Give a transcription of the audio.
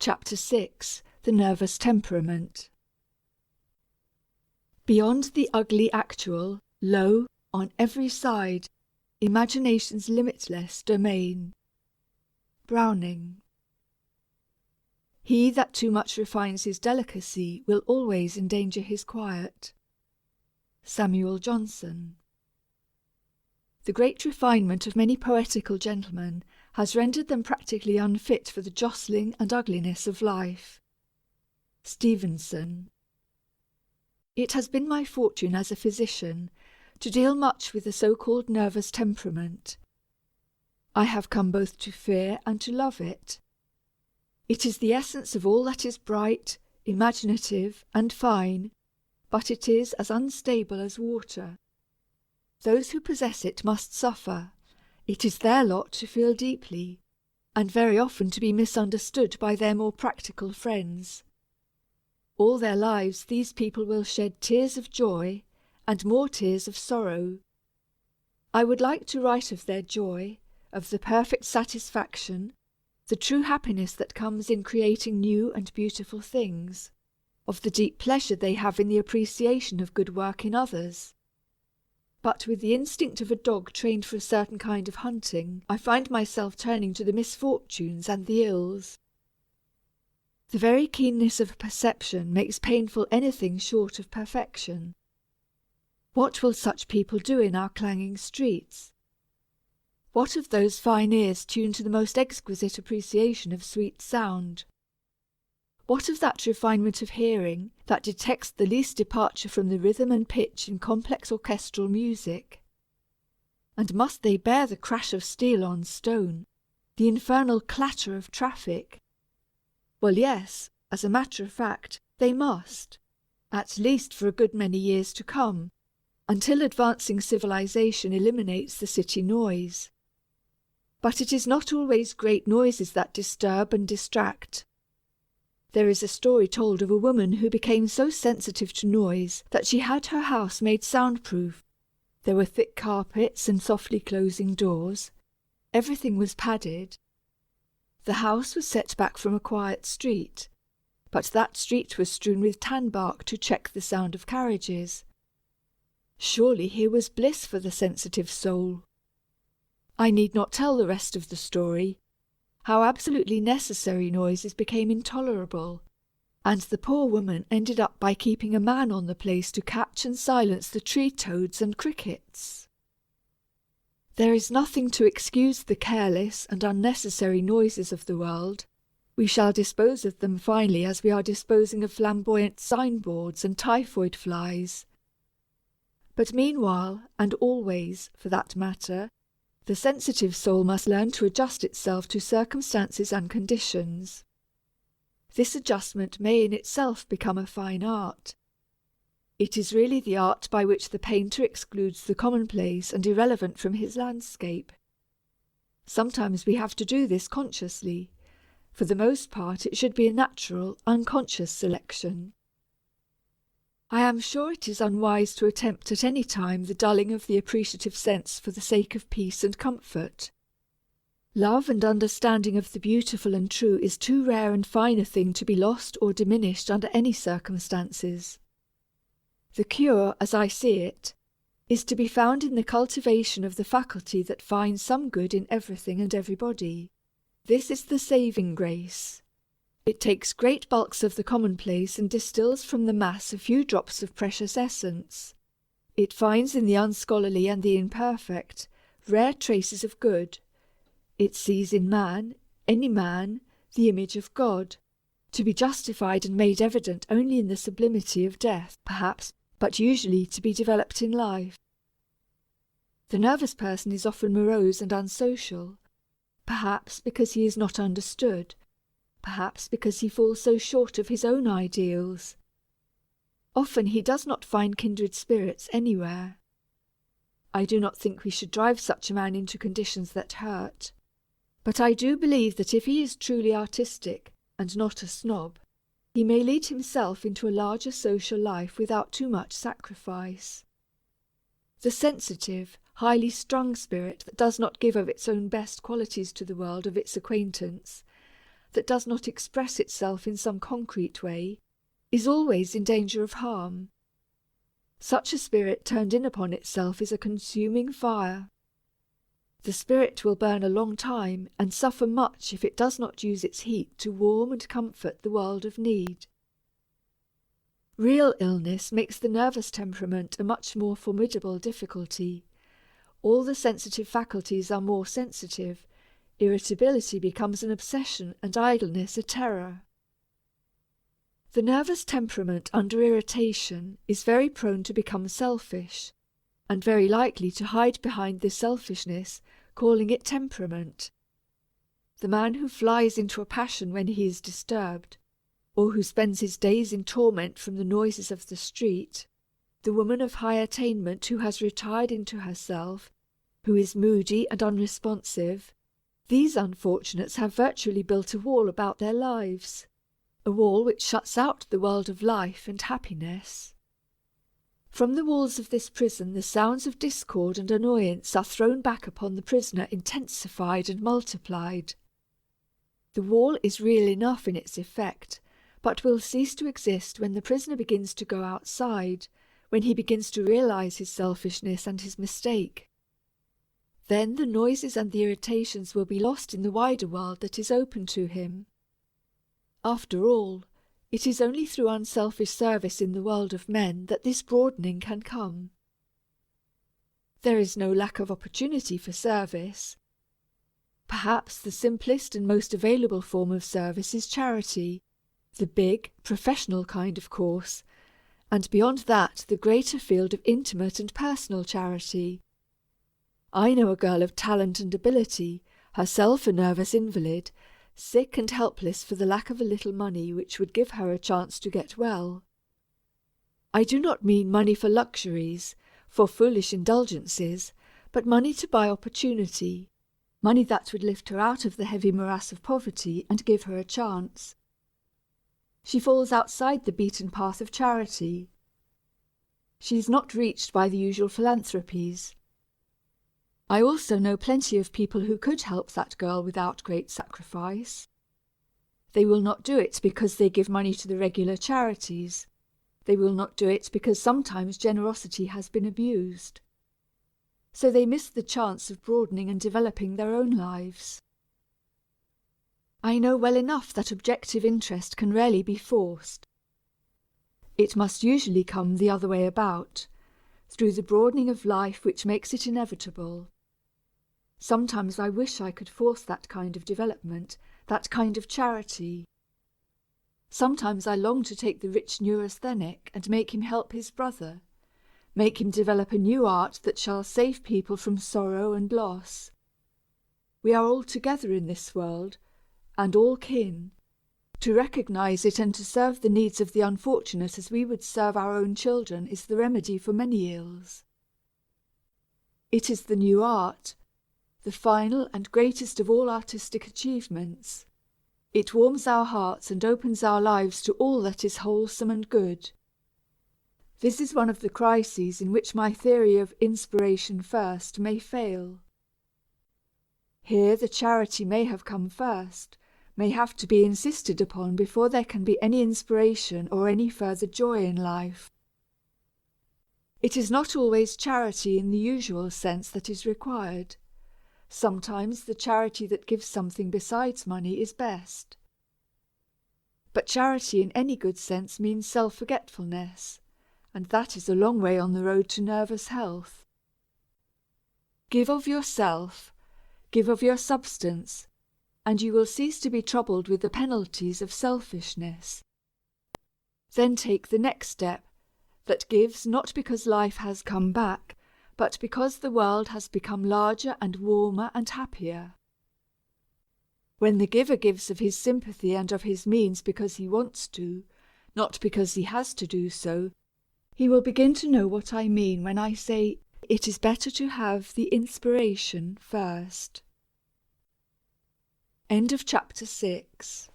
Chapter 6: The Nervous Temperament. Beyond the ugly actual, lo, on every side, imagination's limitless domain. Browning. He that too much refines his delicacy will always endanger his quiet. Samuel Johnson. The great refinement of many poetical gentlemen has rendered them practically unfit for the jostling and ugliness of life. Stevenson. It has been my fortune as a physician to deal much with the so-called nervous temperament. I have come both to fear and to love it. It is the essence of all that is bright, imaginative, and fine, but it is as unstable as water. Those who possess it must suffer. It is their lot to feel deeply, and very often to be misunderstood by their more practical friends. All their lives these people will shed tears of joy, and more tears of sorrow. I would like to write of their joy, of the perfect satisfaction, the true happiness that comes in creating new and beautiful things, of the deep pleasure they have in the appreciation of good work in others. But with the instinct of a dog trained for a certain kind of hunting, I find myself turning to the misfortunes and the ills. The very keenness of perception makes painful anything short of perfection. What will such people do in our clanging streets? What of those fine ears tuned to the most exquisite appreciation of sweet sound? What of that refinement of hearing that detects the least departure from the rhythm and pitch in complex orchestral music? And must they bear the crash of steel on stone, the infernal clatter of traffic? Well, yes, as a matter of fact, they must, at least for a good many years to come, until advancing civilization eliminates the city noise. But it is not always great noises that disturb and distract. There is a story told of a woman who became so sensitive to noise that she had her house made soundproof. There were thick carpets and softly closing doors. Everything was padded. The house was set back from a quiet street, but that street was strewn with tanbark to check the sound of carriages. Surely here was bliss for the sensitive soul. I need not tell the rest of the story. How absolutely necessary noises became intolerable, and the poor woman ended up by keeping a man on the place to catch and silence the tree toads and crickets. There is nothing to excuse the careless and unnecessary noises of the world. We shall dispose of them finally as we are disposing of flamboyant signboards and typhoid flies. But meanwhile, and always, for that matter, the sensitive soul must learn to adjust itself to circumstances and conditions. This adjustment may in itself become a fine art. It is really the art by which the painter excludes the commonplace and irrelevant from his landscape. Sometimes we have to do this consciously. For the most part, it should be a natural, unconscious selection. I am sure it is unwise to attempt at any time the dulling of the appreciative sense for the sake of peace and comfort. Love and understanding of the beautiful and true is too rare and fine a thing to be lost or diminished under any circumstances. The cure, as I see it, is to be found in the cultivation of the faculty that finds some good in everything and everybody. This is the saving grace. It takes great bulks of the commonplace and distills from the mass a few drops of precious essence. It finds in the unscholarly and the imperfect rare traces of good. It sees in man, any man, the image of God, to be justified and made evident only in the sublimity of death, perhaps, but usually to be developed in life. The nervous person is often morose and unsocial, perhaps because he is not understood, perhaps because he falls so short of his own ideals. Often he does not find kindred spirits anywhere. I do not think we should drive such a man into conditions that hurt. But I do believe that if he is truly artistic, and not a snob, he may lead himself into a larger social life without too much sacrifice. The sensitive, highly strung spirit that does not give of its own best qualities to the world of its acquaintance that does not express itself in some concrete way, is always in danger of harm. Such a spirit turned in upon itself is a consuming fire. The spirit will burn a long time and suffer much if it does not use its heat to warm and comfort the world of need. Real illness makes the nervous temperament a much more formidable difficulty. All the sensitive faculties are more sensitive, irritability becomes an obsession, and idleness a terror. The nervous temperament under irritation is very prone to become selfish, and very likely to hide behind this selfishness, calling it temperament. The man who flies into a passion when he is disturbed, or who spends his days in torment from the noises of the street, the woman of high attainment who has retired into herself, who is moody and unresponsive, these unfortunates have virtually built a wall about their lives, a wall which shuts out the world of life and happiness. From the walls of this prison the sounds of discord and annoyance are thrown back upon the prisoner, intensified and multiplied. The wall is real enough in its effect, but will cease to exist when the prisoner begins to go outside, when he begins to realize his selfishness and his mistake. Then the noises and the irritations will be lost in the wider world that is open to him. After all, it is only through unselfish service in the world of men that this broadening can come. There is no lack of opportunity for service. Perhaps the simplest and most available form of service is charity, the big, professional kind, of course, and beyond that the greater field of intimate and personal charity. I know a girl of talent and ability, herself a nervous invalid, sick and helpless for the lack of a little money which would give her a chance to get well. I do not mean money for luxuries, for foolish indulgences, but money to buy opportunity, money that would lift her out of the heavy morass of poverty and give her a chance. She falls outside the beaten path of charity. She is not reached by the usual philanthropies. I also know plenty of people who could help that girl without great sacrifice. They will not do it because they give money to the regular charities. They will not do it because sometimes generosity has been abused. So they miss the chance of broadening and developing their own lives. I know well enough that objective interest can rarely be forced. It must usually come the other way about, through the broadening of life which makes it inevitable. Sometimes I wish I could force that kind of development, that kind of charity. Sometimes I long to take the rich neurasthenic and make him help his brother, make him develop a new art that shall save people from sorrow and loss. We are all together in this world, and all kin. To recognize it and to serve the needs of the unfortunate as we would serve our own children is the remedy for many ills. It is the new art, the final and greatest of all artistic achievements. It warms our hearts and opens our lives to all that is wholesome and good. This is one of the crises in which my theory of inspiration first may fail. Here the charity may have come first, may have to be insisted upon before there can be any inspiration or any further joy in life. It is not always charity in the usual sense that is required. Sometimes the charity that gives something besides money is best. But charity in any good sense means self-forgetfulness, and that is a long way on the road to nervous health. Give of yourself, give of your substance, and you will cease to be troubled with the penalties of selfishness. Then take the next step, that gives not because life has come back, but because the world has become larger and warmer and happier. When the giver gives of his sympathy and of his means because he wants to, not because he has to do so, he will begin to know what I mean when I say it is better to have the inspiration first. End of chapter 6.